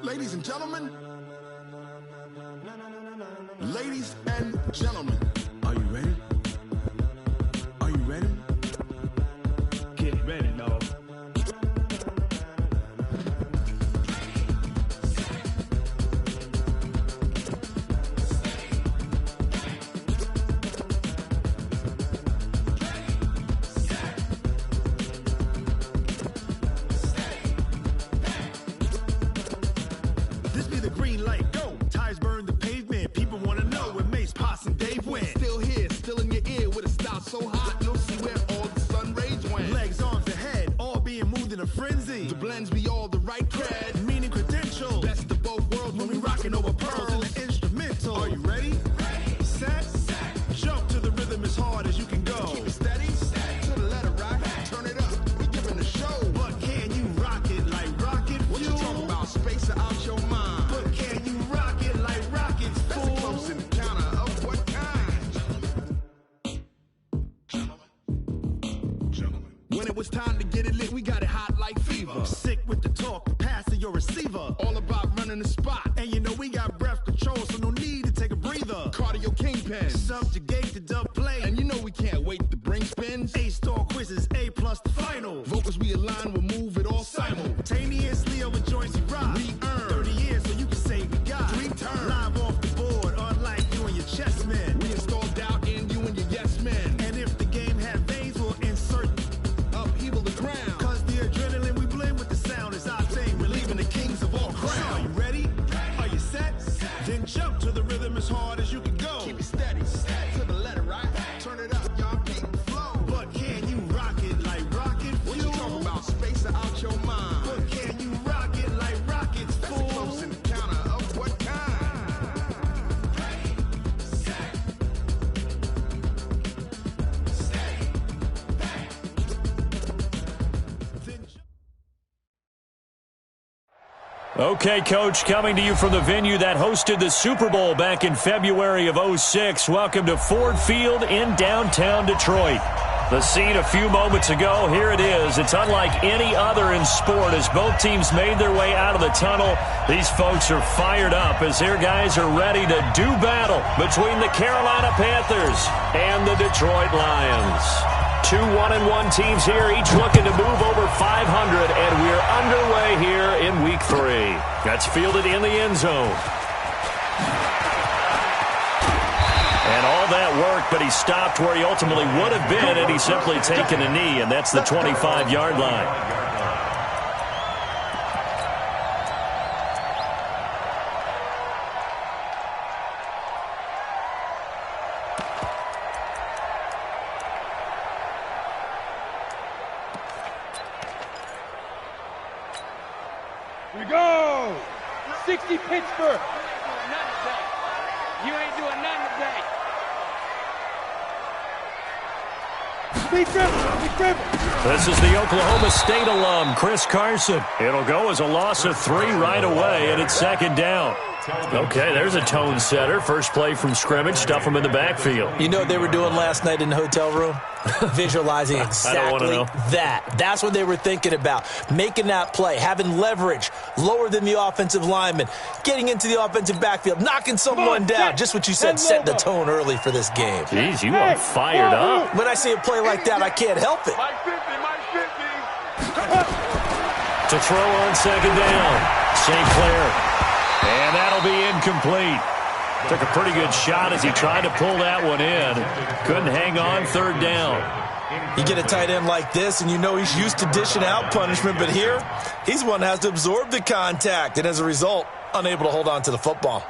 Ladies and gentlemen. Ladies and gentlemen. Are you ready? Are you ready? Get ready, dog. This be the green light, go. Tires burn the pavement. People want to know where Mace, Potts, and Dave went. Still here, still in your ear with a style so hot, you'll see where all the sun rays went. Legs, arms, and head, all being moved in a frenzy. The blends be all the right cred, meaning credentials. Best of both worlds when we rocking over pearls in the instrumental. Are you ready? Ready. Set. Jump to the rhythm as hard as you can go. Keep it steady. To the letter, right? Turn it up. We giving the show. But can you rock it like rocket fuel? What you talking about? Space out your mind. But can you rock it like rockets, fool? That's a close encounter of what kind? Gentlemen. When it was time to get it lit, we got it hot like fever. Sick with the talk, pass to your receiver. All about running the spot. And you know we got breath control, so no need to take a breather. Cardio kingpin. Subjugate the dub play. And you know we can't wait to bring spins. A-star quizzes, A+ the final. Vocals we align, we'll move it all simultaneously over joints we rock. We earn 30 years, so you can say we got 3 turns. Live off the board, unlike you and your chess men. We install doubt in you and your yes men. And if the game had veins, we'll insert upheaval the ground. Cause the adrenaline we blend with the sound is our thing. We're leaving the kings of all crowns. So are you ready? Are you set? Then jump to the rhythm as hard as you can go. Keep it steady. To the letter, right? Turn it up, y'all keep the flow. But can you rock it like rocket fuel? What you talking about? Space out your mind. But can you rock it like rockets, fool? That's a close encounter of what kind? Ready, set, steady, back. Then Okay, Coach, coming to you from the venue that hosted the Super Bowl back in February of '06. Welcome to Ford Field in downtown Detroit. The scene a few moments ago, here it is. It's unlike any other in sport as both teams made their way out of the tunnel. These folks are fired up as their guys are ready to do battle between the Carolina Panthers and the Detroit Lions. 2 1-1 teams here, each looking to move over 500, and we're underway here in Week 3. That's fielded in the end zone. And all that work, but he stopped where he ultimately would have been, and he's simply taken a knee, and that's the 25-yard line. Here we go! 60 Pittsburgh! You ain't doing nothing today. Be careful. This is the Oklahoma State alum, Chris Carson. It'll go as a loss of 3 right away, and it's second down. Okay, there's a tone setter. First play from scrimmage, stuff them in the backfield. You know what they were doing last night in the hotel room? Visualizing exactly that. That's what they were thinking about. Making that play, having leverage, lower than the offensive lineman, getting into the offensive backfield, knocking someone down. Just what you said, set the tone early for this game. Jeez, you are fired up. When I see a play like that, I can't help it. Mike 50. To throw on second down, St. Clair. And that'll be incomplete. Took a pretty good shot as he tried to pull that one in. Couldn't hang on, third down. You get a tight end like this, and you know he's used to dishing out punishment, but here, he's one that has to absorb the contact, and as a result, unable to hold on to the football.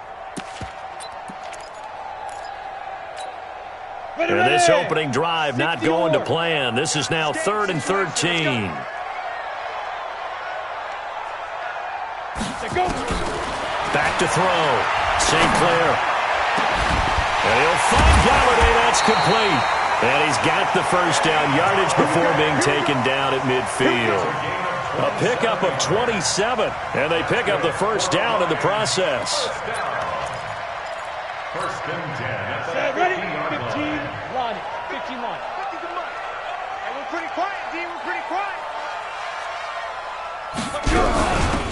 And this opening drive not going to plan. This is now 3rd and 13. Back to throw. St. Clair. And he'll find Galladay. That's complete. And he's got the first down yardage before being taken down at midfield. A pickup of 27. And they pick up the first down in the process. First and 10. Ready? 15 line. 15 line. And we're pretty quiet, D. We're pretty quiet.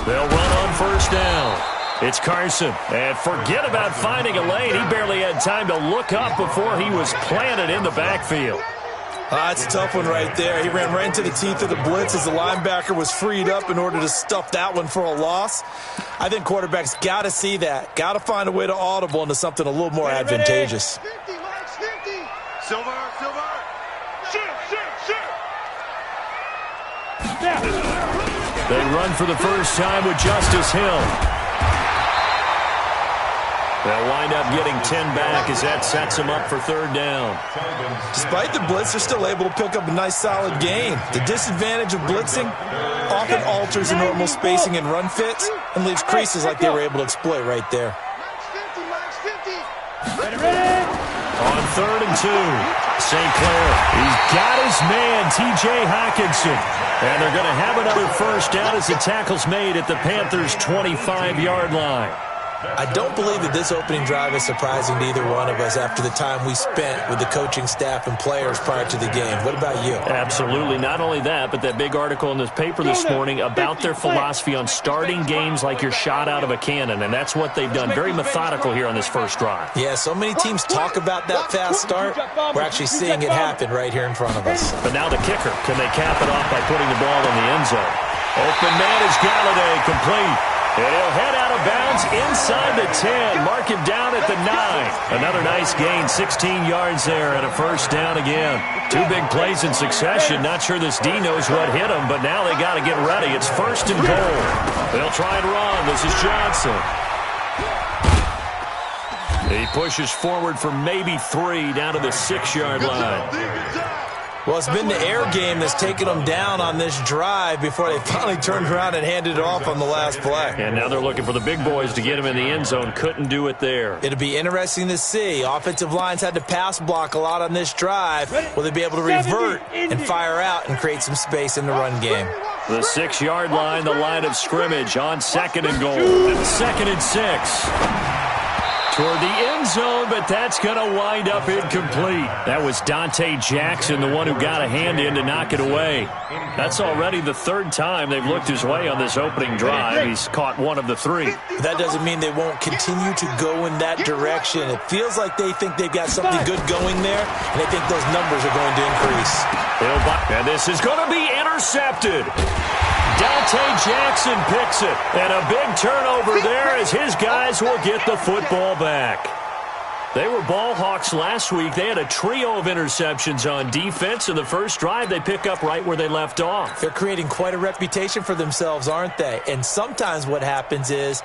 They'll run on first down. It's Carson. And forget about finding a lane. He barely had time to look up before he was planted in the backfield. That's a tough one right there. He ran right into the teeth of the blitz as the linebacker was freed up in order to stuff that one for a loss. I think quarterbacks got to see that. Got to find a way to audible into something a little more advantageous. 50, Max, 50. Silver. They run for the first time with Justice Hill. They'll wind up getting 10 back as that sets them up for third down. Despite the blitz, they're still able to pick up a nice solid gain. The disadvantage of blitzing often alters the normal spacing and run fits and leaves creases like they were able to exploit right there. Max 50. On 3rd and 2, St. Clair, he's got his man, T.J. Hockenson. And they're going to have another first down as the tackle's made at the Panthers' 25-yard line. I don't believe that this opening drive is surprising to either one of us after the time we spent with the coaching staff and players prior to the game. What about you? Absolutely. Not only that, but that big article in this paper this morning about their philosophy on starting games like you're shot out of a cannon, and that's what they've done. Very methodical here on this first drive. Yeah, so many teams talk about that fast start. We're actually seeing it happen right here in front of us. But now the kicker. Can they cap it off by putting the ball in the end zone? Open man is Galladay, complete. And he'll head out of bounds inside the 10. Mark him down at the 9. Another nice gain, 16 yards there, and a first down again. 2 big plays in succession. Not sure this D knows what hit him, but now they got to get ready. It's 1st and goal. They'll try and run. This is Johnson. He pushes forward for maybe 3 down to the 6-yard line. Well, it's been the air game that's taken them down on this drive before they finally turned around and handed it off on the last play. And now they're looking for the big boys to get him in the end zone. Couldn't do it there. It'll be interesting to see. Offensive lines had to pass block a lot on this drive. Will they be able to revert and fire out and create some space in the run game? The 6-yard line, the line of scrimmage on 2nd and goal. 2nd and 6. Toward the end zone, but that's going to wind up incomplete. That was Dante Jackson, the one who got a hand in to knock it away. That's already the 3rd time they've looked his way on this opening drive. He's caught 1 of the 3. That doesn't mean they won't continue to go in that direction. It feels like they think they've got something good going there, and they think those numbers are going to increase. And this is going to be intercepted. Dante Jackson picks it, and a big turnover there as his guys will get the football back. They were ball hawks last week. They had a trio of interceptions on defense. In the first drive, they pick up right where they left off. They're creating quite a reputation for themselves, aren't they? And sometimes what happens is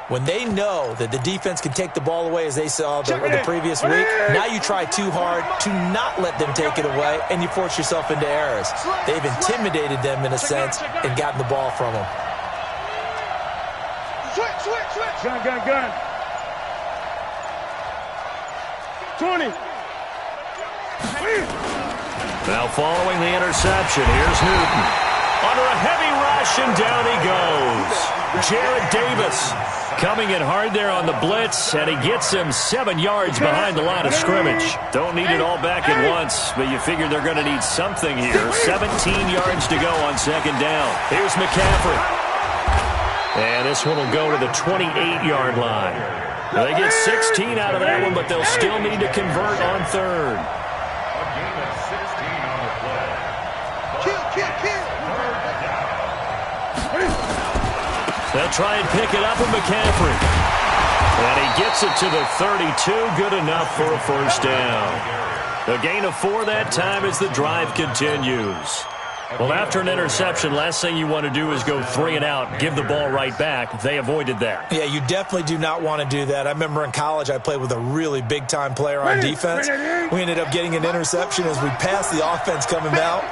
when they know that the defense can take the ball away, as they saw the previous week, now you try too hard to not let them take it away, and you force yourself into errors. They've intimidated them in a sense and gotten the ball from them. Switch. Gun. 20. Now following the interception, here's Newton. Under a heavy rush, and down he goes. Jared Davis coming in hard there on the blitz, and he gets him 7 yards behind the line of scrimmage. Don't need it all back at once, but you figure they're going to need something here. 17 yards to go on 2nd down. Here's McCaffrey. And this one will go to the 28-yard line. They get 16 out of that one, but they'll still need to convert on 3rd. They'll try and pick it up with McCaffrey. And he gets it to the 32. Good enough for a first down. The gain of 4 that time as the drive continues. Well, after an interception, last thing you want to do is go 3 and out, give the ball right back. They avoided that. Yeah, you definitely do not want to do that. I remember in college I played with a really big-time player on defense. We ended up getting an interception as we passed the offense coming out.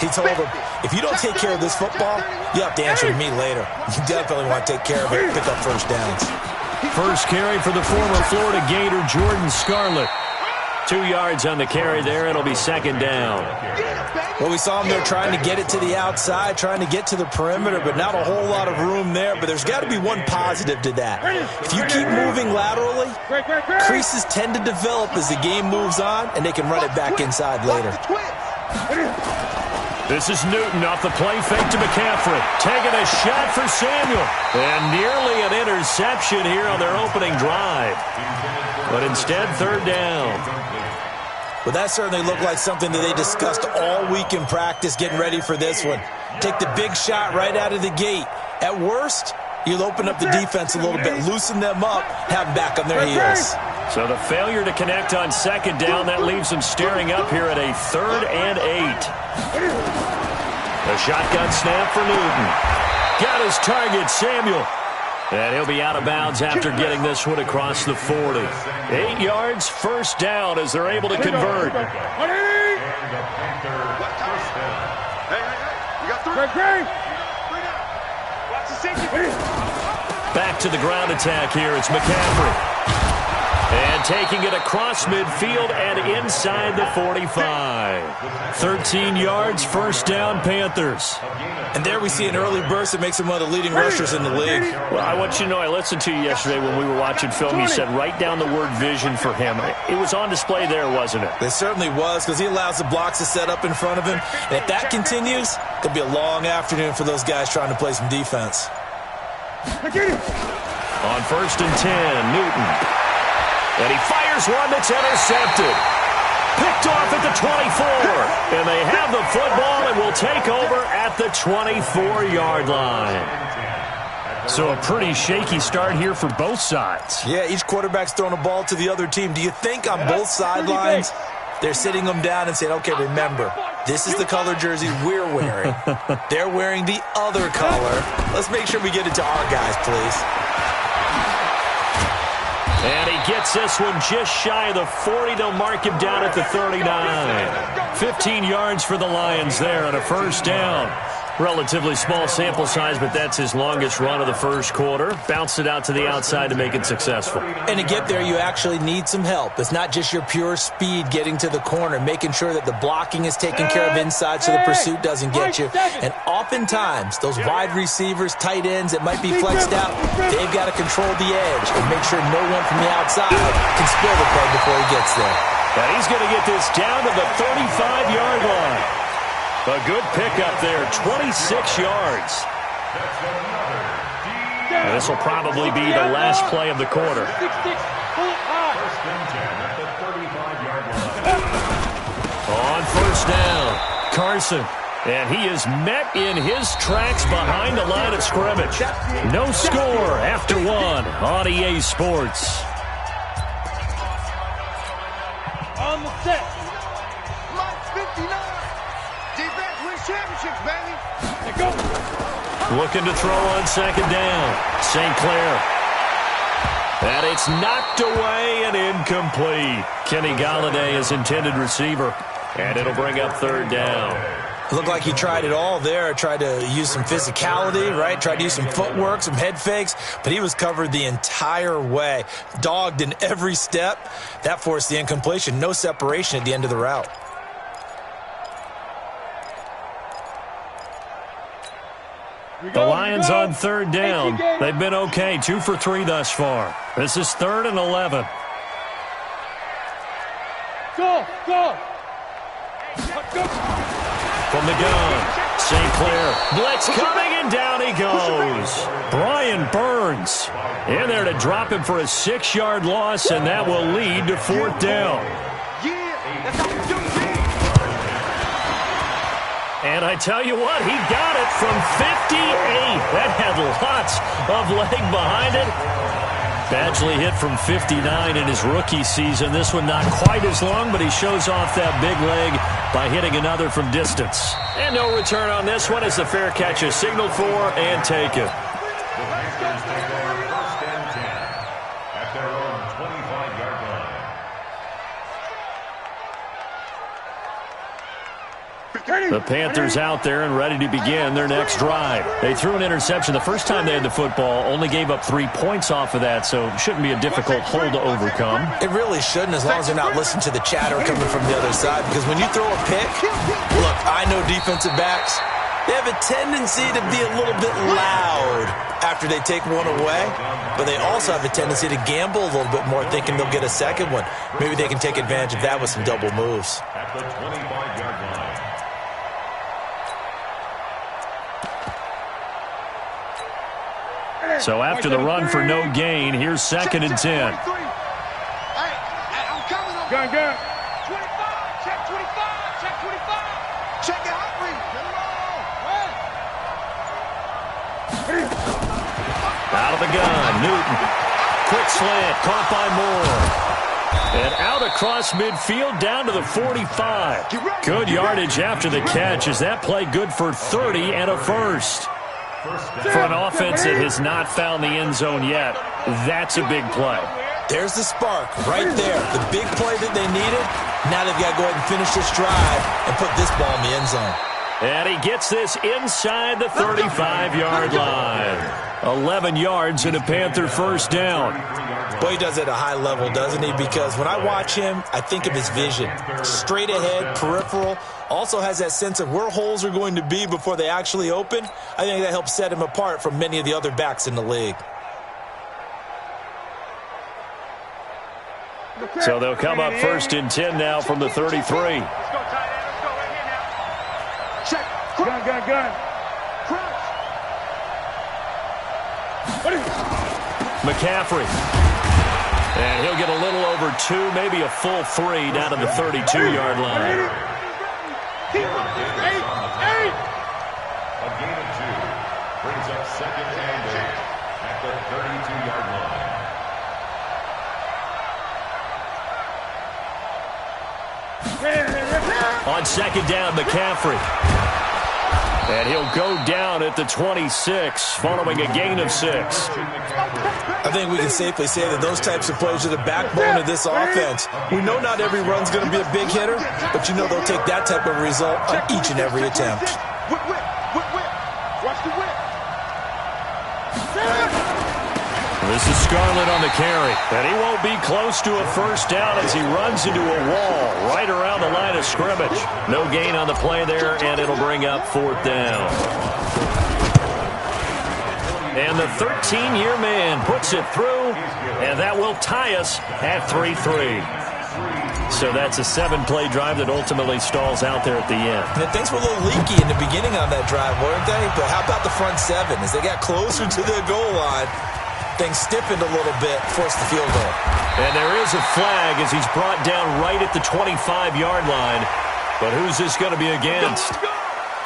He told him, if you don't take care of this football, you have to answer to me later. You definitely want to take care of it and pick up first downs. First carry for the former Florida Gator, Jordan Scarlett. 2 yards on the carry there. It'll be 2nd down. Well, we saw him there trying to get it to the outside, trying to get to the perimeter, but not a whole lot of room there. But there's got to be one positive to that. If you keep moving laterally, creases tend to develop as the game moves on, and they can run it back inside later. This is Newton off the play fake to McCaffrey. Taking a shot for Samuel. And nearly an interception here on their opening drive. But instead, third down. Well, that certainly looked like something that they discussed all week in practice getting ready for this one. Take the big shot right out of the gate. At worst, you'll open up the defense a little bit, loosen them up, have them back on their heels. So the failure to connect on second down, that leaves them staring up here at a 3rd and 8. The shotgun snap for Newton. Got his target, Samuel. And he'll be out of bounds after getting this one across the 40. 8 yards, first down as they're able to convert. Back to the ground attack here. It's McCaffrey. And taking it across midfield and inside the 45. 13 yards, first down, Panthers. And there we see an early burst that makes him one of the leading rushers in the league. Well, I want you to know, I listened to you yesterday when we were watching film. You said write down the word vision for him. It was on display there, wasn't it? It certainly was, because he allows the blocks to set up in front of him. And if that continues, it'll be a long afternoon for those guys trying to play some defense. On 1st and 10, Newton. And he fires one that's intercepted. Picked off at the 24. And they have the football and will take over at the 24-yard line. So a pretty shaky start here for both sides. Yeah, each quarterback's throwing a ball to the other team. Do you think on both sidelines they're sitting them down and saying, okay, remember, this is the color jersey we're wearing. They're wearing the other color. Let's make sure we get it to our guys, please. And he gets this one just shy of the 40. They'll mark him down at the 39. 15 yards for the Lions there on a first down. Relatively small sample size, but that's his longest run of the first quarter. Bounced it out to the outside to make it successful. And to get there, you actually need some help. It's not just your pure speed getting to the corner, making sure that the blocking is taken care of inside so the pursuit doesn't get you. And oftentimes, those wide receivers, tight ends that might be flexed out, they've got to control the edge and make sure no one from the outside can spill the play before he gets there. And he's going to get this down to the 35-yard line. A good pickup there, 26 yards. And this will probably be the last play of the quarter. On first down, Carson. And he is met in his tracks behind the line of scrimmage. No score after one on EA Sports. On the set. Championships, baby. Go. Looking to throw on second down. St. Clair. And it's knocked away and incomplete. Kenny Galladay is intended receiver. And it'll bring up third down. It looked like he tried it all there. Tried to use some physicality, right? Tried to use some footwork, some head fakes. But he was covered the entire way. Dogged in every step. That forced the incompletion. No separation at the end of the route. The Lions on third down. They've been okay. 2 for 3 thus far. This is 3rd and 11. Go. From the gun, St. Clair. Blitz coming, and down he goes. Brian Burns in there to drop him for a 6-yard loss, and that will lead to 4th down. And I tell you what, he got it from 58. That had lots of leg behind it. Badgley hit from 59 in his rookie season. This one not quite as long, but he shows off that big leg by hitting another from distance. And no return on this one as the fair catch is signaled for and taken. The Panthers out there and ready to begin their next drive. They threw an interception the first time they had the football, only gave up 3 points off of that, so it shouldn't be a difficult hole to overcome. It really shouldn't, as long as they're not listening to the chatter coming from the other side, because when you throw a pick, look, I know defensive backs, they have a tendency to be a little bit loud after they take one away, but they also have a tendency to gamble a little bit more, thinking they'll get a second one. Maybe they can take advantage of that with some double moves. At the 25-yard line. So after the run for no gain, here's 2nd and 10. Gun. 25, check 25, check 25. Check it out, Out of the gun, Newton. Quick slant, caught by Moore. And out across midfield, down to the 45. Good yardage after the catch. Is that play good for 30 and a first? For an offense that has not found the end zone yet, that's a big play. There's the spark right there. The big play that they needed. Now they've got to go ahead and finish this drive and put this ball in the end zone. And he gets this inside the 35-yard line. 11 yards and a Panther first down. Boy, he does it at a high level, doesn't he? Because when I watch him, I think of his vision. Straight ahead, peripheral. Also has that sense of where holes are going to be before they actually open. I think that helps set him apart from many of the other backs in the league. So they'll come up 1st and 10 now from the 33. Let's go, tight end. Let's go right here now. Check. Gun. Crouch. McCaffrey. And he'll get a little over 2, maybe a full 3 down to the 32-yard line. A gain of 2 brings up 2nd and 8 at the 32-yard line. On 2nd down, McCaffrey. And he'll go down at the 26, following a gain of 6. I think we can safely say that those types of plays are the backbone of this offense. We know not every run's going to be a big hitter, but you know they'll take that type of result on each and every attempt. Whip. Watch the whip. This is Scarlett on the carry. And he won't be close to a first down as he runs into a wall right around the line of scrimmage. No gain on the play there, and it'll bring up 4th down. And the 13-year man puts it through, and that will tie us at 3-3. So that's a 7-play drive that ultimately stalls out there at the end. And things were a little leaky in the beginning on that drive, weren't they? But how about the front 7? As they got closer to the goal line, things stiffened a little bit, forced the field goal. And there is a flag as he's brought down right at the 25-yard line. But who's this going to be against?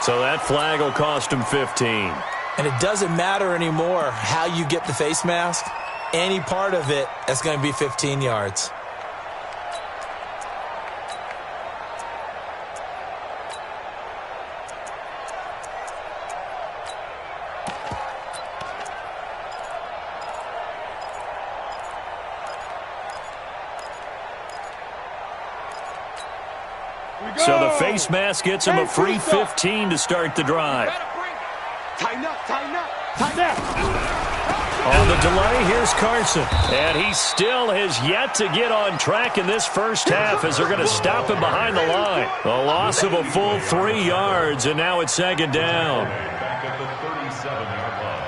So that flag will cost him 15. And it doesn't matter anymore how you get the face mask. Any part of it is going to be 15 yards. So the face mask gets him a free 15 to start the drive. Tighten up. On the delay, here's Carson. And he still has yet to get on track in this first half as they're going to stop him behind the line. A loss of a full 3 yards, and now it's 2nd down. Back at the 37-yard line.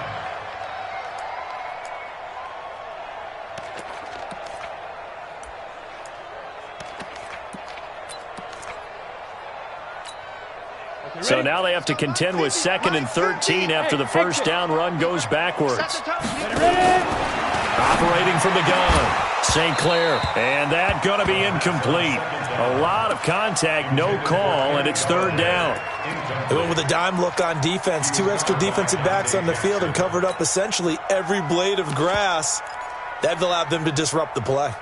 So now they have to contend with 2nd and 13 after the first down run goes backwards. Operating from the gun, St. Clair. And that going to be incomplete. A lot of contact, no call, and it's 3rd down. They went with a dime look on defense. 2 extra defensive backs on the field and covered up essentially every blade of grass. That allowed them to disrupt the play.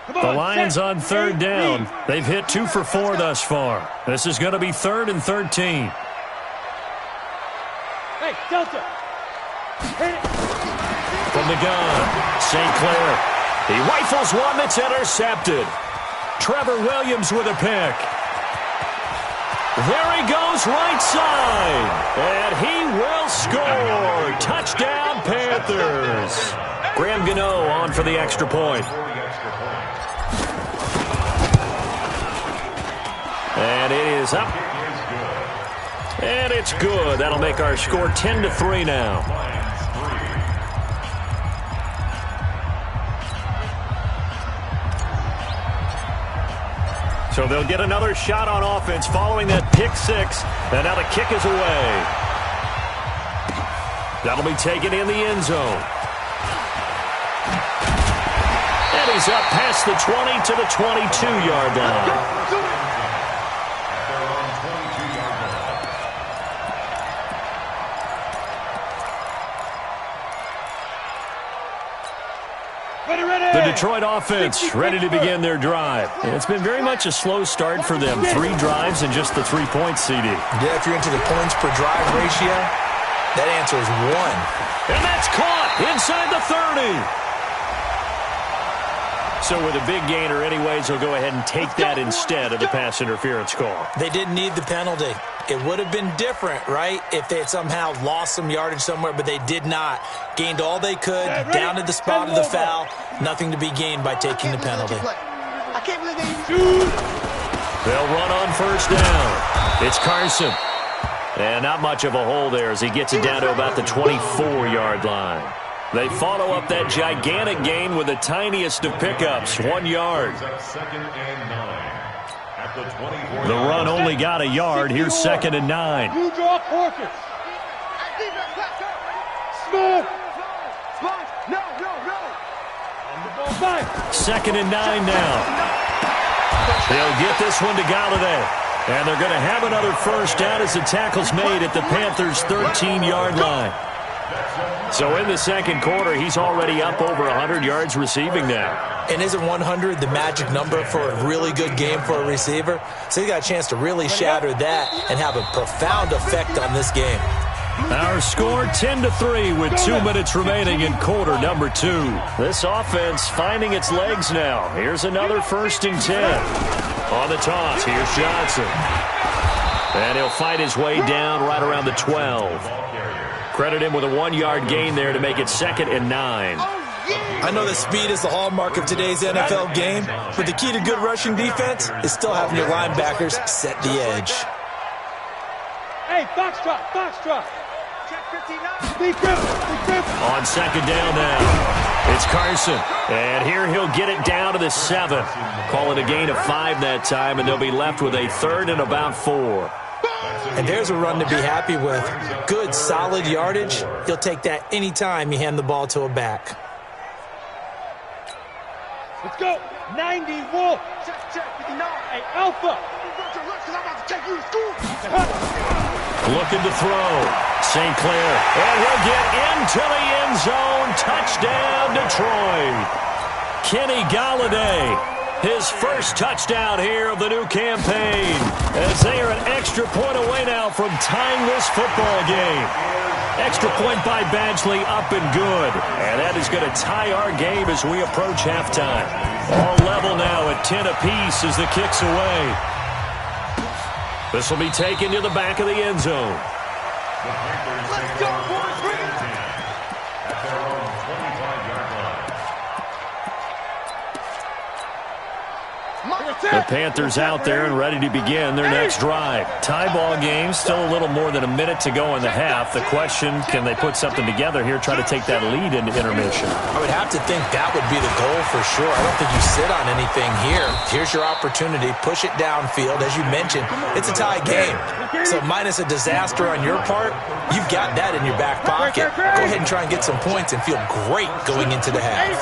The Lions on 3rd down. They've hit 2 for 4 thus far. This is going to be 3rd and 13. Hey, Delta. From the gun, St. Clair. He rifles one that's intercepted. Trevor Williams with a pick. There he goes right side. And he will score. Touchdown, Panthers. Graham Gano on for the extra point. And it is up. And it's good. That'll make our score 10-3 now. So they'll get another shot on offense following that pick 6. And now the kick is away. That'll be taken in the end zone. And he's up past the 20 to the 22-yard line. The Detroit offense ready to begin their drive. It's been very much a slow start for them. 3 drives and just the 3 points, CD. Yeah, if you're into the points per drive ratio, that answer is 1. And that's caught inside the 30. So with a big gainer anyways, they'll go ahead and take that instead of the pass interference call. They didn't need the penalty. It would have been different, right, if they had somehow lost some yardage somewhere, but they did not. Gained all they could, down at the spot of the foul. Nothing to be gained by taking the penalty. They'll run on first down. It's Carson. And not much of a hole there as he gets it down to about the 24-yard line. They follow up that gigantic gain with the tiniest of pickups, 1 yard. The run only got a yard. Here's 2nd and 9. You draw Corkins. Smith. Second and 9 now. They'll get this one to Galladay. And they're going to have another first down as the tackle's made at the Panthers' 13-yard line. So in the second quarter, he's already up over 100 yards receiving now. And isn't 100 the magic number for a really good game for a receiver? So he got a chance to really shatter that and have a profound effect on this game. Our score 10-3 with 2 minutes remaining in quarter number 2. This offense finding its legs now. Here's another 1st and 10. On the toss, here's Johnson. And he'll fight his way down right around the 12. Credit him with a 1-yard gain there to make it 2nd and 9. I know that speed is the hallmark of today's NFL game, but the key to good rushing defense is still having your linebackers set the edge. Hey, box drop. On 2nd down now, it's Carson. And here he'll get it down to the 7. Call it a gain of 5 that time, and they'll be left with a 3rd and about 4. And there's a run to be happy with. Good, solid yardage. You'll take that anytime you hand the ball to a back. Let's go. 90 Wolf. Hey, Alpha. Looking to throw. St. Clair. And he'll get into the end zone. Touchdown, Detroit. Kenny Galladay. His first touchdown here of the new campaign, as they are an extra point away now from tying this football game. Extra point by Badgley, up and good. And that is going to tie our game as we approach halftime. All level now at 10 apiece as the kick's away. This will be taken to the back of the end zone. Let's go, boys. Bring it. At their own 25-yard line. The Panthers out there and ready to begin their next drive. Tie ball game, still a little more than a minute to go in the half. The question, can they put something together here, try to take that lead into intermission? I would have to think that would be the goal for sure. I don't think you sit on anything here. Here's your opportunity. Push it downfield. As you mentioned, it's a tie game. So minus a disaster on your part, you've got that in your back pocket. Go ahead and try and get some points and feel great going into the half.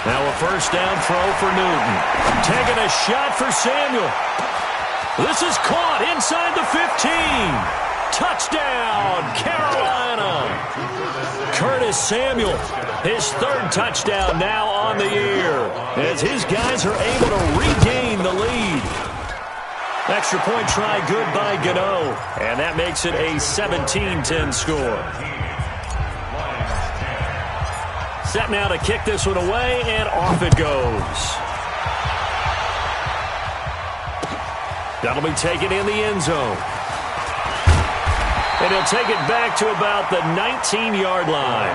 Now a first down throw for Newton. Taking a shot for Samuel. This is caught inside the 15. Touchdown, Carolina. Curtis Samuel, his 3rd touchdown now on the year, as his guys are able to regain the lead. Extra point try good by Gano, and that makes it a 17-10 score. Set now to kick this one away, and off it goes. That'll be taken in the end zone. And he'll take it back to about the 19-yard line.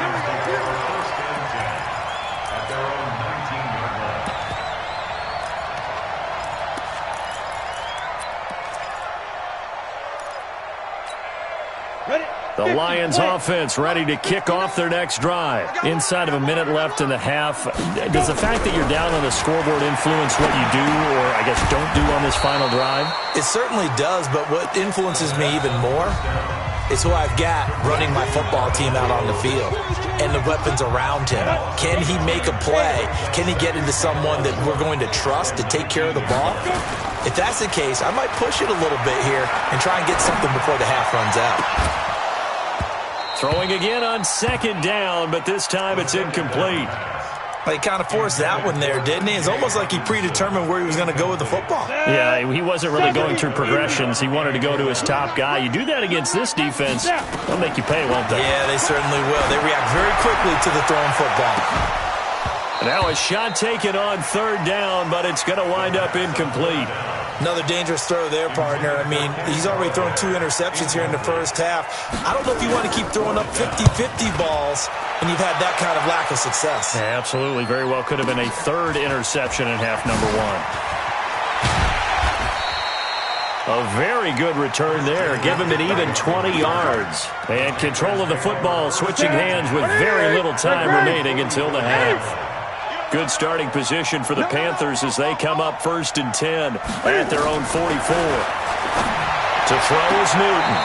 The Lions offense ready to kick off their next drive. Inside of a minute left in the half. Does the fact that you're down on the scoreboard influence what you do, or I guess don't do on this final drive? It certainly does, but what influences me even more is who I've got running my football team out on the field and the weapons around him. Can he make a play? Can he get into someone that we're going to trust to take care of the ball? If that's the case, I might push it a little bit here and try and get something before the half runs out. Throwing again on second down, but this time it's incomplete. He kind of forced that one there, didn't he? It's almost like he predetermined where he was going to go with the football. Yeah, he wasn't really going through progressions. He wanted to go to his top guy. You do that against this defense, they'll make you pay, won't they? Yeah, they certainly will. They react very quickly to the thrown football. Now a shot taken on third down, but it's going to wind up incomplete. Another dangerous throw there, partner. I mean, he's already thrown 2 interceptions here in the first half. I don't know if you want to keep throwing up 50-50 balls when you've had that kind of lack of success. Yeah, absolutely. Very well could have been a third interception in half number 1. A very good return there. Give him an even 20 yards. And control of the football, switching hands with very little time remaining until the half. Good starting position for the Panthers as they come up 1st and 10 at their own 44. To throw is Newton.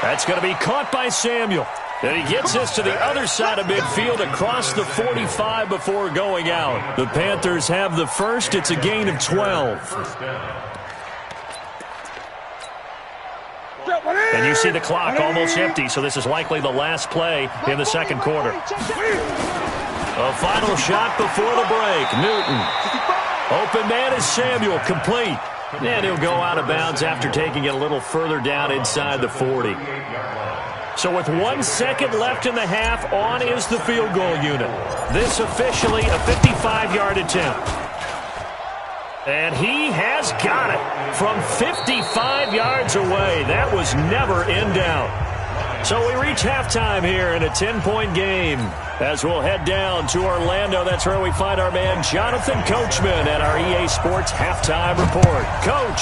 That's going to be caught by Samuel. And he gets this to the other side of midfield across the 45 before going out. The Panthers have the first. It's a gain of 12. And you see the clock almost empty, so this is likely the last play in the second quarter. A final shot before the break. Newton. Open man is Samuel. Complete. And he'll go out of bounds after taking it a little further down inside the 40. So with 1 second left in the half, on is the field goal unit. This officially a 55-yard attempt. And he has got it from 55 yards away. That was never in doubt. So we reach halftime here in a 10-point game. As we'll head down to Orlando, that's where we find our man Jonathan Coachman at our EA Sports Halftime Report. Coach.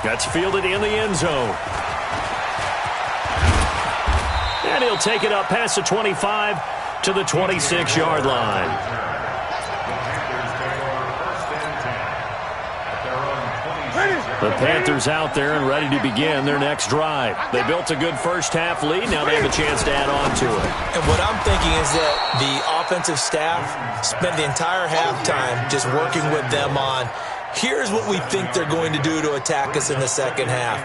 That's fielded in the end zone. And he'll take it up past the 25 to the 26-yard line. The Panthers out there and ready to begin their next drive. They built a good first half lead. Now they have a chance to add on to it. And what I'm thinking is that the offensive staff spent the entire halftime just working with them on, here's what we think they're going to do to attack us in the second half.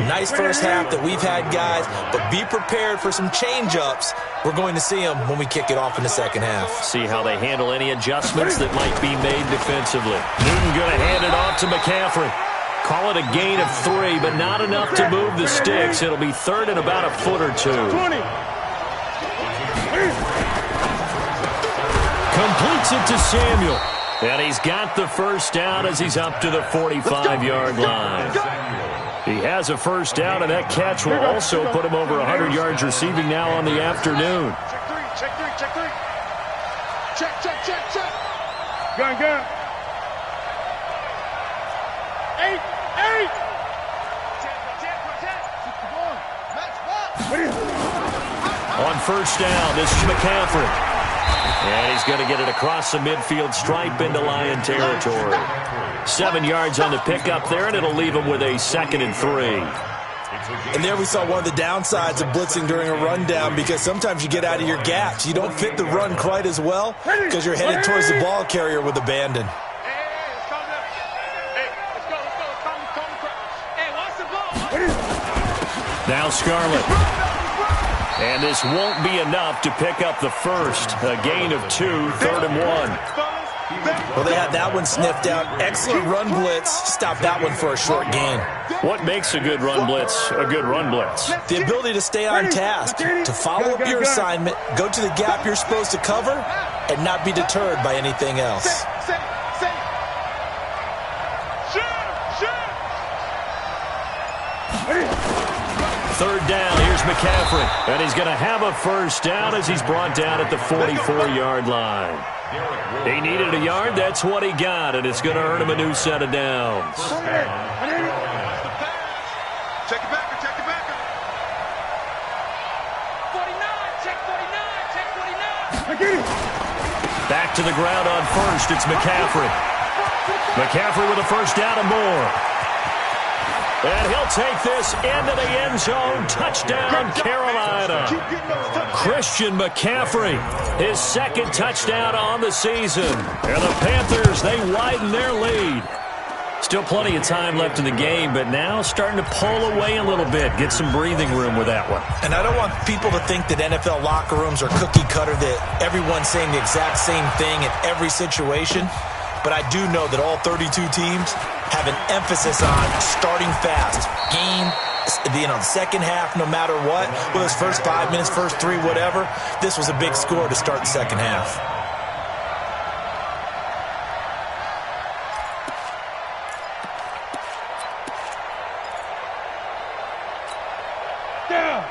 Nice first half that we've had, guys, but be prepared for some change-ups. We're going to see them when we kick it off in the second half. See how they handle any adjustments that might be made defensively. Newton going to hand it off to McCaffrey. Call it a gain of 3, but not enough to move the sticks. It'll be third and about a foot or 2. Completes it to Samuel. And he's got the first down as he's up to the 45-yard line. He has a first down, and that catch will also put him over 100 yards receiving now on the afternoon. Check 3, check 3. Check. Gun. 8. On first down, this is McCaffrey. And he's going to get it across the midfield stripe into Lion territory. 7 yards on the pickup there, and it'll leave him with a 2nd and 3. And there we saw one of the downsides of blitzing during a rundown, because sometimes you get out of your gaps. You don't fit the run quite as well because you're headed towards the ball carrier with abandon. Now Scarlett. And this won't be enough to pick up the first. A gain of 2, 3rd and 1. Well, they had that one sniffed out. Excellent run blitz. Stop that one for a short gain. What makes a good run blitz a good run blitz? The ability to stay on task, to follow up your assignment, go to the gap you're supposed to cover, and not be deterred by anything else. Third down, here's McCaffrey. And he's going to have a first down as he's brought down at the 44-yard line. He needed a yard, that's what he got, and it's going to earn him a new set of downs. Check it back. 49, check 49, check 49. Back to the ground on first. It's McCaffrey. McCaffrey with a first down and more. And he'll take this into the end zone. Touchdown, Carolina. Christian McCaffrey, his second touchdown on the season. And the Panthers, they widen their lead. Still plenty of time left in the game, but now starting to pull away a little bit. Get some breathing room with that one. And I don't want people to think that NFL locker rooms are cookie cutter, that everyone's saying the exact same thing in every situation. But I do know that all 32 teams have an emphasis on starting fast. Game, the second half, no matter what. Whether it's first 5 minutes, first 3, whatever. This was a big score to start the second half.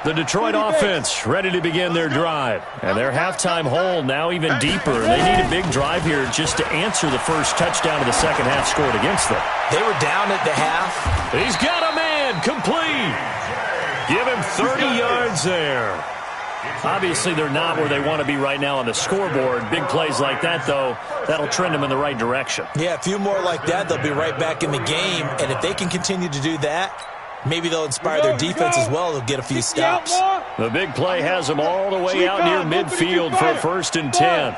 The Detroit offense ready to begin their drive. And their halftime hole now even deeper. They need a big drive here just to answer the first touchdown of the second half scored against them. They were down at the half. He's got a man complete. Give him 30 yards there. Obviously, they're not where they want to be right now on the scoreboard. Big plays like that, though, that'll trend them in the right direction. Yeah, a few more like that, they'll be right back in the game. And if they can continue to do that, maybe they'll inspire their defense as well. They'll get a few stops. The big play has them all the way out near midfield for a 1st and 10.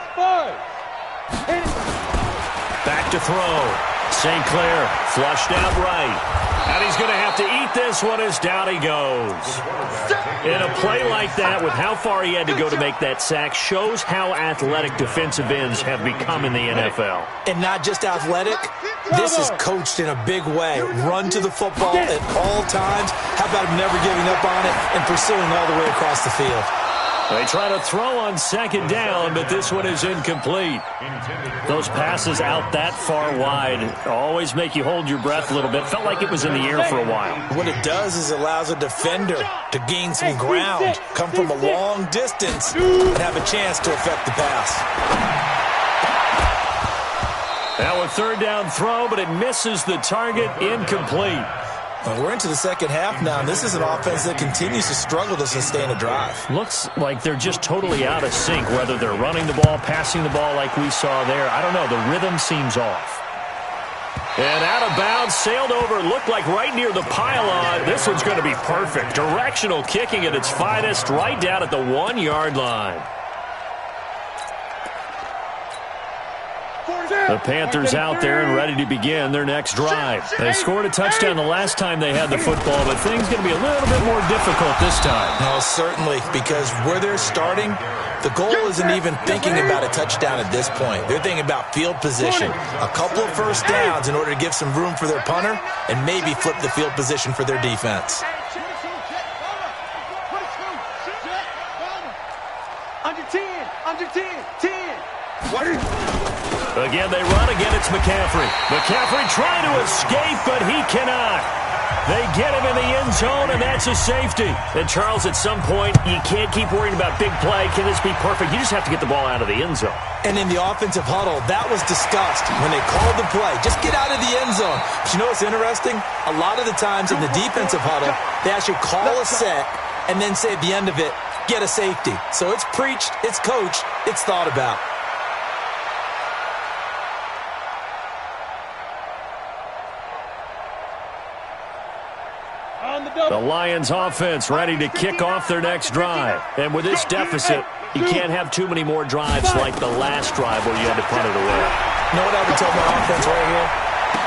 Back to throw. St. Clair flushed out right. And he's going to have to eat this one as down he goes. In a play like that, with how far he had to go to make that sack, shows how athletic defensive ends have become in the NFL. And not just athletic, this is coached in a big way. Run to the football at all times. How about him never giving up on it and pursuing all the way across the field? They try to throw on second down, but this one is incomplete. Those passes out that far wide always make you hold your breath a little bit. Felt like it was in the air for a while. What it does is it allows a defender to gain some ground, come from a long distance, and have a chance to affect the pass. Now a third down throw, but it misses the target, incomplete. Well, we're into the second half now, and this is an offense that continues to struggle to sustain a drive. Looks like they're just totally out of sync, whether they're running the ball, passing the ball like we saw there. I don't know. The rhythm seems off. And out of bounds, sailed over, looked like right near the pylon. This one's going to be perfect. Directional kicking at its finest, right down at the 1-yard line. The Panthers out there and ready to begin their next drive. They scored a touchdown the last time they had the football, but things going to be a little bit more difficult this time. No, certainly, because where they're starting, the goal isn't even thinking about a touchdown at this point. They're thinking about field position, a couple of first downs in order to give some room for their punter and maybe flip the field position for their defense. Under 10. Again, they run. Again, it's McCaffrey. McCaffrey trying to escape, but he cannot. They get him in the end zone, and that's a safety. And, Charles, at some point, you can't keep worrying about big play. Can this be perfect? You just have to get the ball out of the end zone. And in the offensive huddle, that was discussed when they called the play. Just get out of the end zone. But you know what's interesting? A lot of the times in the defensive huddle, they actually call a set and then say at the end of it, get a safety. So it's preached, it's coached, it's thought about. The Lions offense ready to kick off their next drive. And with this deficit, you can't have too many more drives like the last drive where you had to punt it away. You know what I would tell my offense right here?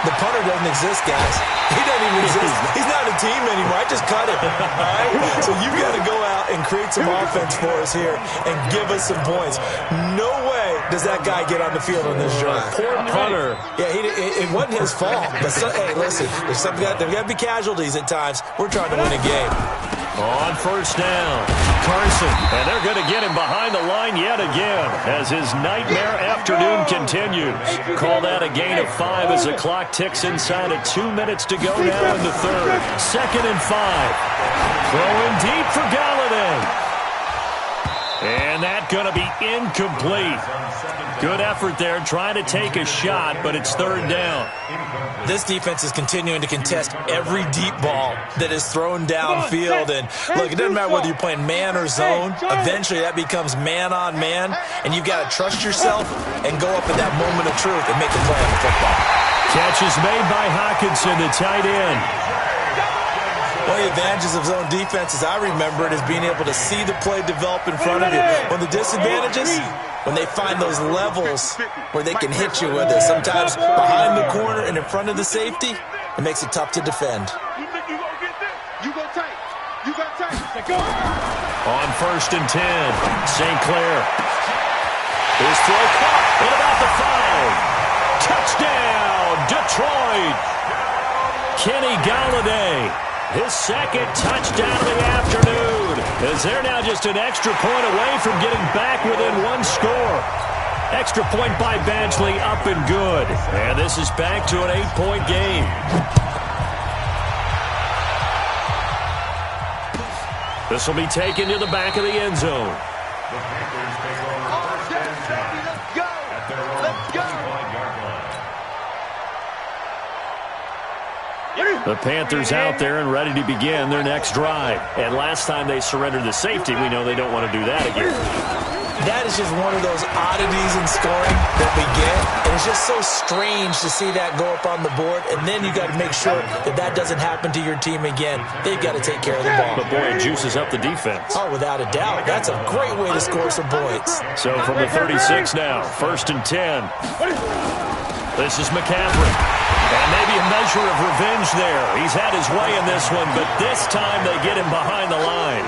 The punter doesn't exist, guys. He doesn't even exist. He's not a team anymore. I just cut it. All right? So you got to go out and create some offense for us here and give us some points. No way does that guy get on the field on this drive. Poor punter. Yeah, it wasn't his fault. But hey, listen, there's got to be casualties at times. We're trying to win a game. On first down, Carson, and they're going to get him behind the line yet again as his nightmare afternoon continues. Call that a gain of 5 as the clock ticks inside of 2 minutes to go now in the third. 2nd and 5. Throwing deep for Galladay. And that's going to be incomplete. Good effort there trying to take a shot, but it's third down. This defense is continuing to contest every deep ball that is thrown downfield. And look, it doesn't matter whether you're playing man or zone. Eventually that becomes man on man, and you've got to trust yourself and go up at that moment of truth and make a play on the football. Catch is made by Hawkinson, the tight end. One of the advantages of zone defense, as I remember it, is being able to see the play develop in front of you. One of the disadvantages, when they find those levels where they can hit you with it. Sometimes behind the corner and in front of the safety, it makes it tough to defend. On 1st and 10, St. Clair. His throw caught at about the 5. Touchdown, Detroit. Kenny Galladay, his second touchdown of the afternoon, as they're now just an extra point away from getting back within one score. Extra point by Badgley, up and good. And this is back to an 8-point game. This will be taken to the back of the end zone. The Panthers out there and ready to begin their next drive. And last time they surrendered the safety, we know they don't want to do that again. That is just one of those oddities in scoring that we get. And it's just so strange to see that go up on the board. And then you got to make sure that that doesn't happen to your team again. They've got to take care of the ball. But boy, it juices up the defense. Oh, without a doubt. That's a great way to score some points. So from the 36 now, 1st and 10. This is McCaffrey. And maybe a measure of revenge there. He's had his way in this one, but this time they get him behind the line.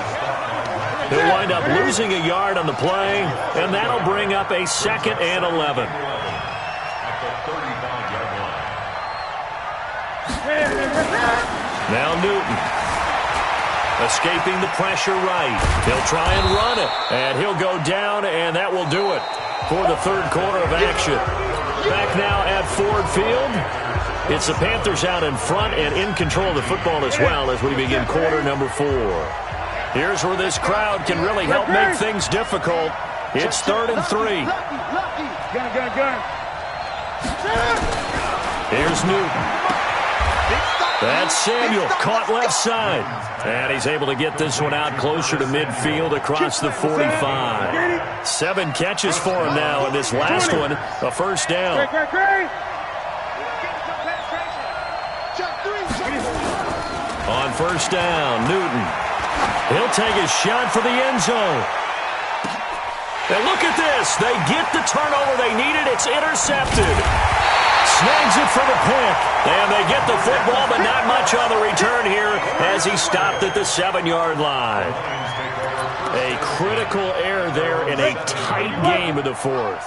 He'll wind up losing a yard on the play, and that'll bring up a 2nd and 11. Now Newton. Escaping the pressure right. He'll try and run it, and he'll go down, and that will do it for the third quarter of action. Back now at Ford Field. It's the Panthers out in front and in control of the football as well as we begin quarter number 4. Here's where this crowd can really help make things difficult. It's 3rd and 3. Here's Newton. That's Samuel, caught left side. And he's able to get this one out closer to midfield across the 45. 7 catches for him now, and this last one, a first down. On first down, Newton. He'll take a shot for the end zone. And look at this. They get the turnover they needed. It's intercepted. Snags it for the pick. And they get the football, but not much on the return here as he stopped at the 7-yard line. A critical error there in a tight game of the 4th.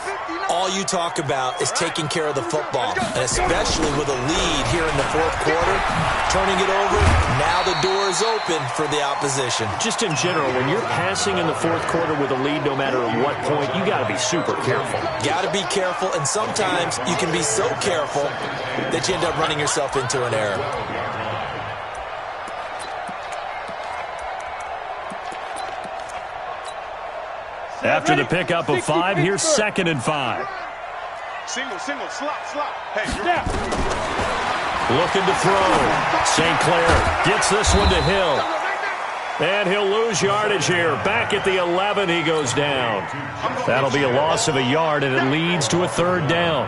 All you talk about is taking care of the football, and especially with a lead here in the 4th quarter, turning it over, now the door is open for the opposition. Just in general, when you're passing in the 4th quarter with a lead, no matter at what point, you got to be super careful. Got to be careful, and sometimes you can be so careful that you end up running yourself into an error. After the pickup of 5, here's 2nd and 5. Single, slot. Hey, you're down. Looking to throw. St. Clair gets this one to Hill. And he'll lose yardage here. Back at the 11, he goes down. That'll be a loss of a yard, and it leads to a 3rd down.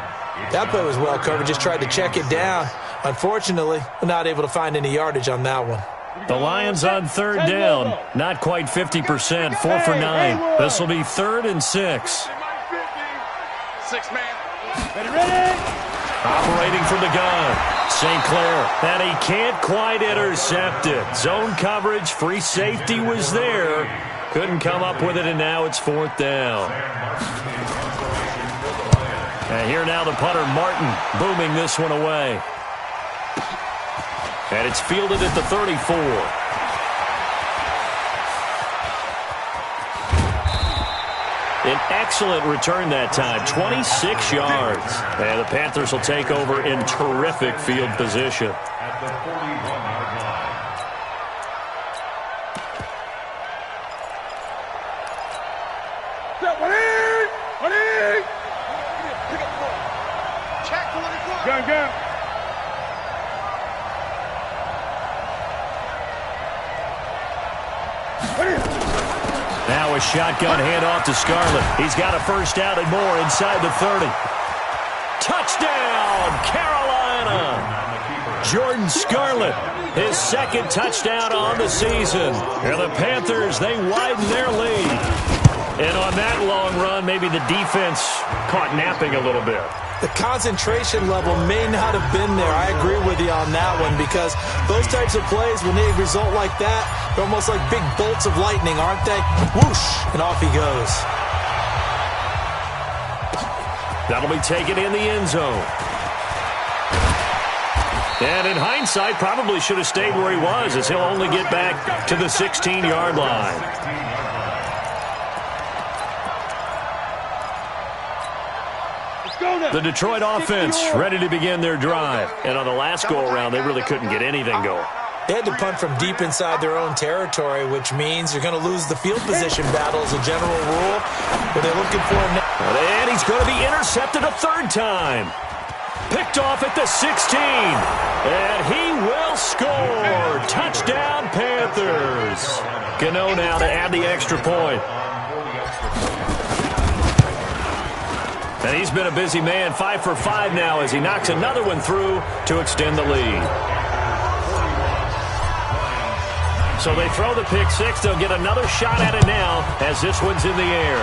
That play was well covered. Just tried to check it down. Unfortunately, we're not able to find any yardage on that one. The Lions on 3rd down. Not quite 50%. 4 for 9. This will be 3rd and 6. 6 man. Ready? Operating from the gun. St. Clair. And he can't quite intercept it. Zone coverage. Free safety was there. Couldn't come up with it, and now it's 4th down. And here now the punter, Martin, booming this one away. And it's fielded at the 34. An excellent return that time, 26 yards. And the Panthers will take over in terrific field position. At the 41-yard line. Now a shotgun handoff to Scarlett. He's got a first down and more inside the 30. Touchdown, Carolina! Jordan Scarlett, his second touchdown on the season. And the Panthers, they widen their lead. And on that long run, maybe the defense caught napping a little bit. The concentration level may not have been there. I agree with you on that one, because those types of plays, when they result like that, they're almost like big bolts of lightning, aren't they? Whoosh, and off he goes. That'll be taken in the end zone. And in hindsight, probably should have stayed where he was, as he'll only get back to the 16-yard line. The Detroit offense ready to begin their drive. And on the last go-around, they really couldn't get anything going. They had to punt from deep inside their own territory, which means you're going to lose the field position battle as a general rule. But they're looking for him now. And he's going to be intercepted a third time. Picked off at the 16. And he will score. Touchdown, Panthers. Gano now to add the extra point. And he's been a busy man, 5 for 5 now as he knocks another one through to extend the lead. So they throw the pick six. They'll get another shot at it now as this one's in the air.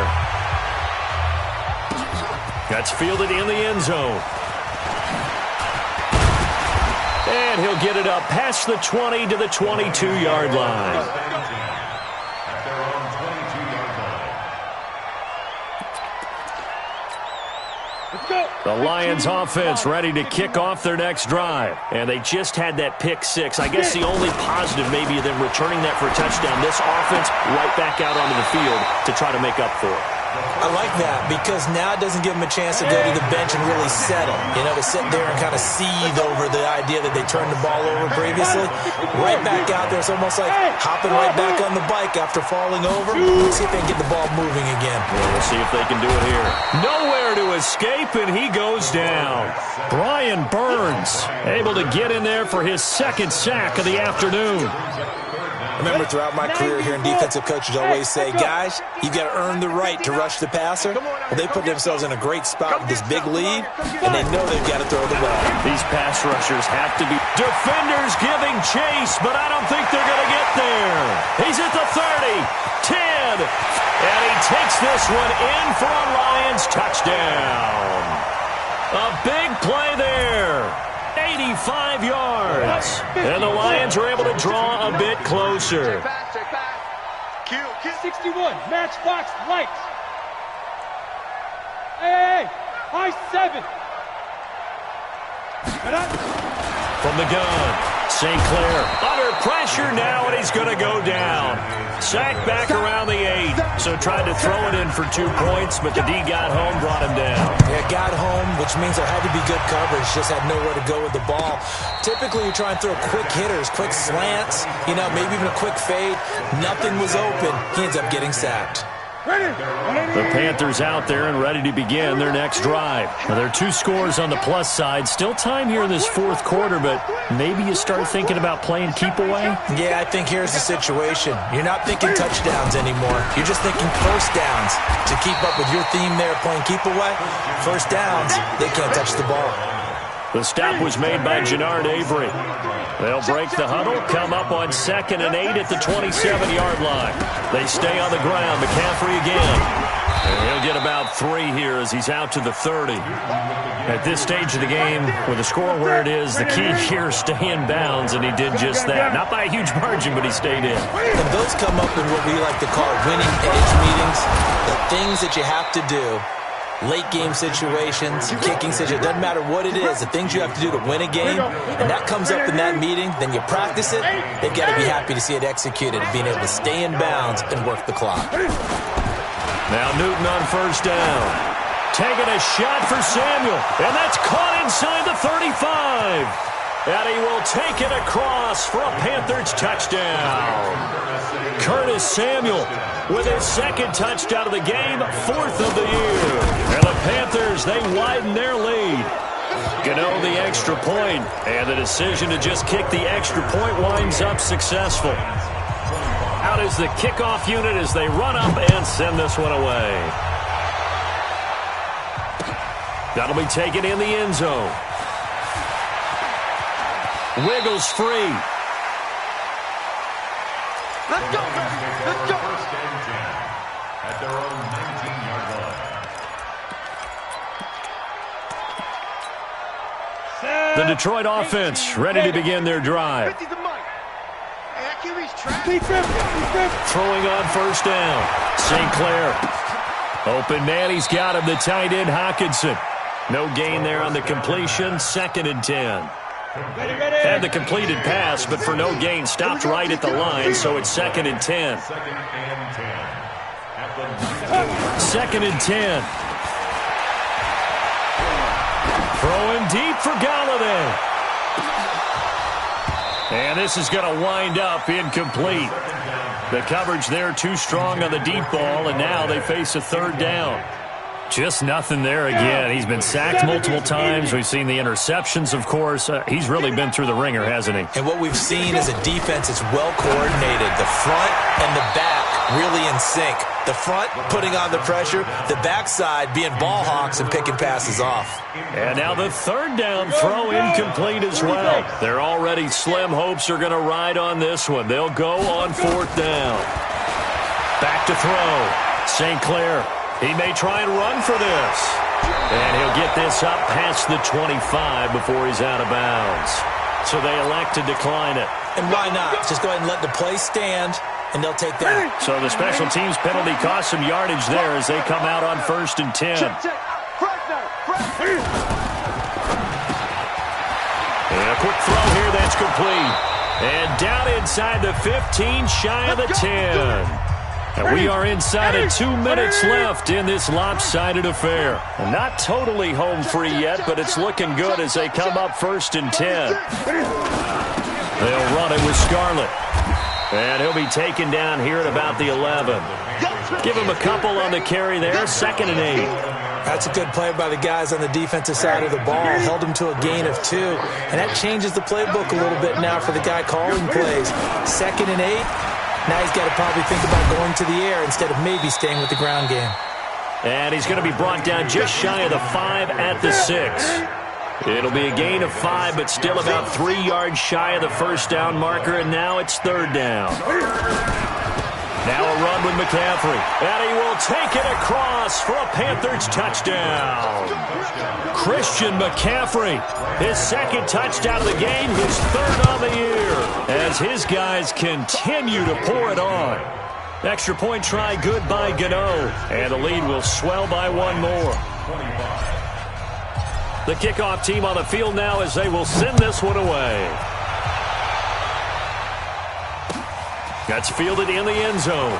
That's fielded in the end zone. And he'll get it up past the 20 to the 22-yard line. The Lions offense ready to kick off their next drive. And they just had that pick six. I guess the only positive maybe them returning that for a touchdown. This offense right back out onto the field to try to make up for it. I like that, because now it doesn't give them a chance to go to the bench and really settle. You know, to sit there and kind of seethe over the idea that they turned the ball over previously. Right back out there. It's almost like hopping right back on the bike after falling over. Let's see if they can get the ball moving again. Well, we'll see if they can do it here. Nowhere to escape, and he goes down. Brian Burns able to get in there for his second sack of the afternoon. I remember throughout my career hearing defensive coaches always say, guys, you've got to earn the right to rush the passer. Well, they put themselves in a great spot with this big lead, and they know they've got to throw the ball. These pass rushers have to be. Defenders giving chase, but I don't think they're going to get there. He's at the 30, 10, and he takes this one in for a Lions touchdown. A big play there. 85 yards. And the Lions are able to draw a bit closer. 61, matchbox lights. Hey, high 7. From the gun, St. Clair under pressure now, and he's going to go down. Sacked back around the 8. So tried to throw it in for 2 points, but the D got home, brought him down. Yeah, got home, which means there had to be good coverage. Just had nowhere to go with the ball. Typically, you try and throw quick hitters, quick slants, you know, maybe even a quick fade. Nothing was open. He ends up getting sacked. The Panthers out there and ready to begin their next drive. Now, there are 2 scores on the plus side. Still time here in this fourth quarter, but maybe you start thinking about playing keep away? Yeah, I think here's the situation. You're not thinking touchdowns anymore. You're just thinking first downs. To keep up with your theme there, playing keep away, first downs, they can't touch the ball. The stop was made by Jannard Avery. They'll break the huddle, come up on 2nd and 8 at the 27-yard line. They stay on the ground. McCaffrey again. And he'll get about 3 here as he's out to the 30. At this stage of the game, with the score where it is, the key here is stay in bounds, and he did just that. Not by a huge margin, but he stayed in. And those come up in what we like to call winning edge meetings. The things that you have to do. Late game situations, kicking situations, doesn't matter what it is, the things you have to do to win a game, and that comes up in that meeting, then you practice it, they've got to be happy to see it executed, and being able to stay in bounds and work the clock. Now Newton on first down. Taking a shot for Samuel, and that's caught inside the 35. And he will take it across for a Panthers touchdown. Curtis Samuel with his second touchdown of the game, 4th of the year. And the Panthers, they widen their lead. Gano the extra point, and the decision to just kick the extra point winds up successful. out is the kickoff unit as they run up and send this one away. That'll be taken in the end zone. Wiggles free. Let's go, let's go. First and 10 at their own 19-yard line. The Detroit offense ready to begin their drive. Throwing on first down. St. Clair. Open man, he's got him, the tight end Hawkinson. No gain there on the completion, 2nd and 10. Had the completed pass, but for no gain, stopped right at the line, so it's 2nd and 10. 2nd and 10. Throwing deep for Galladay. And this is going to wind up incomplete. The coverage there too strong on the deep ball, and now they face a 3rd down. Just nothing there again. He's been sacked multiple times. We've seen the interceptions, of course. He's really been through the ringer, hasn't he? And what we've seen is a defense that's well coordinated. The front and the back really in sync. The front putting on the pressure, the backside being ball hawks and picking passes off. And now the 3rd down throw incomplete as well. Their already slim hopes are going to ride on this one. They'll go on 4th down. Back to throw. St. Clair. He may try and run for this. And he'll get this up past the 25 before he's out of bounds. So they elect to decline it. And why not? Just go ahead and let the play stand, and they'll take that. So the special teams penalty cost some yardage there as they come out on 1st and 10. And a quick throw here that's complete. And down inside the 15, shy of the 10. And we are inside of 2 minutes left in this lopsided affair. And not totally home free yet, but it's looking good as they come up 1st and 10. They'll run it with Scarlett. And he'll be taken down here at about the 11. Give him a couple on the carry there, 2nd and 8. That's a good play by the guys on the defensive side of the ball. Held him to a gain of 2. And that changes the playbook a little bit now for the guy calling plays. 2nd and 8. Now he's got to probably think about going to the air instead of maybe staying with the ground game. And he's going to be brought down just shy of the 5 at the 6. It'll be a gain of 5, but still about 3 yards shy of the 1st down marker, and now it's 3rd down. Now a run with McCaffrey, and he will take it across for a Panthers touchdown. Christian McCaffrey, his 2nd touchdown of the game, his 3rd on the year, as his guys continue to pour it on. Extra point try good by Gano, and the lead will swell by 1 more. The kickoff team on the field now as they will send this one away. That's fielded in the end zone.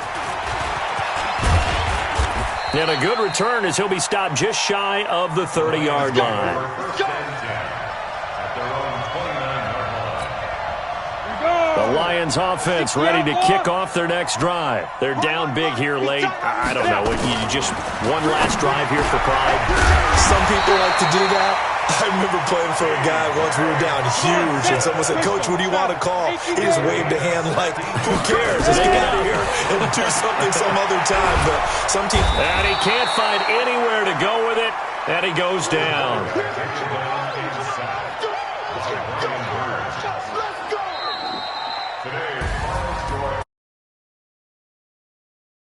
And a good return as he'll be stopped just shy of the 30-yard line. The Lions offense ready to kick off their next drive. They're down big here late. I don't know. You just one last drive here for pride. Some people like to do that. I remember playing for a guy once. We were down huge, and someone said, "Coach, what do you want to call?" He just waved a hand like, "Who cares? Let's get out of here and do something some other time." But some teams... And he can't find anywhere to go with it, and he goes down.